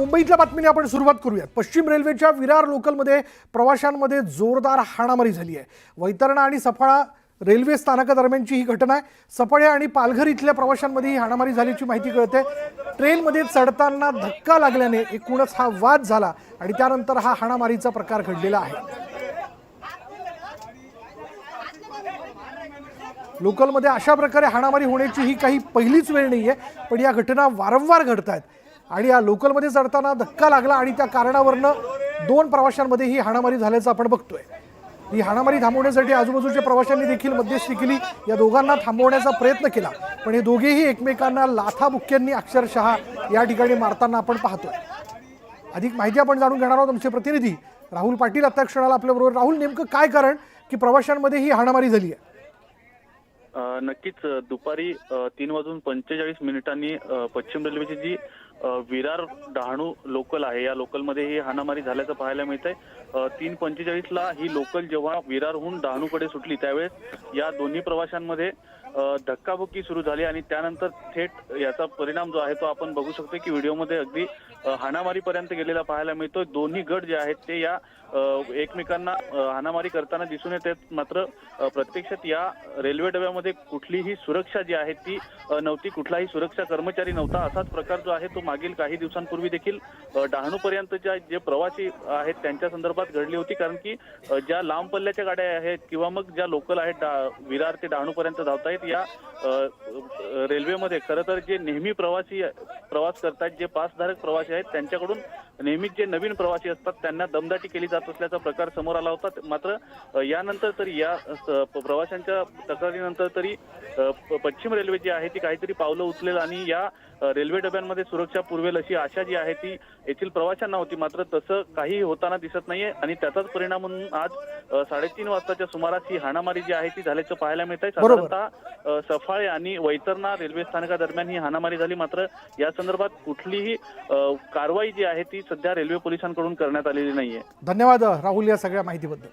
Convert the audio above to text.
मुंबईतल्या बातमीने आपण सुरुवात करूयात। पश्चिम रेल्वेच्या विरार लोकलमध्ये प्रवाशांमध्ये जोरदार हाणामारी झाली आहे। वैतरणा आणि सफाळा रेल्वे स्थानकादरम्यानची ही घटना आहे। सफाळे आणि पालघर इथल्या प्रवाशांमध्ये ही हाणामारी झाल्याची माहिती कळते। ट्रेनमध्ये चढताना धक्का लागल्याने एकूणच हा वाद झाला आणि त्यानंतर हा हाणामारीचा प्रकार घडलेला आहे। लोकलमध्ये अशा प्रकारे हाणामारी होण्याची ही काही पहिलीच वेळ नाहीये, पण या घटना वारंवार घडतात आणि या लोकलमध्ये चढताना धक्का लागला आणि त्या कारणावरून दोन प्रवाशांमध्ये ही हाणामारी झाल्याचं आपण बघतोय। ही हाणामारी थांबवण्यासाठी आजूबाजूच्या प्रवाशांनी देखील मध्यस्थी केली। या दोघांना थांबवण्याचा प्रयत्न केला, पण हे दोघेही एकमेकांना लाथाबुक्क्यांनी अक्षरशः या ठिकाणी मारताना आपण पाहतोय। अधिक माहिती आपण जाणून घेणार आहोत। आमचे प्रतिनिधी राहुल पाटील आता क्षणाला आपल्या बरोबर। राहुल, नेमकं काय कारण की प्रवाशांमध्ये ही हाणामारी झाली आहे? नक्कीच दुपारी 3:45 पश्चिम रेल्वेची जी विरार डहाणू लोकल आहे, या लोकलमध्ये ही हाणामारी झाल्याचं पाहायला मिळतंय। 3:45ला ही लोकल जेव्हा विरारहून डहाणूकडे सुटली त्यावेळेस या दोन्ही प्रवाशांमध्ये धक्काबुक्की सुरू झाली आणि त्यानंतर थेट याचा परिणाम जो आहे तो आपण बघू शकतो की व्हिडिओमध्ये अगदी हाणामारीपर्यंत गेलेला पाहायला मिळतोय। दोन्ही गट जे आहेत ते या एकमेकांना हाणामारी करताना दिसून येतात। मात्र प्रत्यक्षात या रेल्वे डब्यामध्ये कुठलीही सुरक्षा जी आहे ती नव्हती, कुठलाही सुरक्षा कर्मचारी नव्हता। असाच प्रकार जो आहे तो मागील काही दिवसांपूर्वी देखील डहाणूपर्यंतच्या जे प्रवासी आहेत त्यांच्या संदर्भात घडली होती। कारण की ज्या लांब पल्ल्याच्या गाड्या आहेत किंवा मग ज्या लोकल आहेत विरार ते डहाणूपर्यंत धावतायत, या रेल्वेमध्ये खरं तर जे नेहमी प्रवास करतात, जे पासधारक प्रवासी आहेत त्यांच्याकडून नेहमीच जे नवीन प्रवासी असतात त्यांना दमदाटी केली जात असल्याचा प्रकार समोर आला होता। मात्र यानंतर तरी या प्रवाशांच्या तक्रारीनंतर तरी पश्चिम रेल्वे जी आहे ती काहीतरी पावलं उचलेल आणि या रेल्वे डब्यांमध्ये सुरक्षा पुरवेल अशी आशा जी आहे ती येथील प्रवाशांना होती। मात्र तसं काही होताना दिसत नाहीये आणि त्याचाच परिणाम म्हणून आज 3:30 वाजताच्या सुमारास ही हाणामारी जी आहे ती झाल्याचं पाहायला मिळत आहे। साधारणतः सफाळे आणि वैतरणा रेल्वे स्थानकादरम्यान ही हाणामारी झाली। मात्र या संदर्भात कुठलीही कारवाई जी आहे ती सध्या रेल्वे पोलिसांकडून करण्यात आलेली नाहीये। धन्यवाद राहुल या सगळ्या माहितीबद्दल।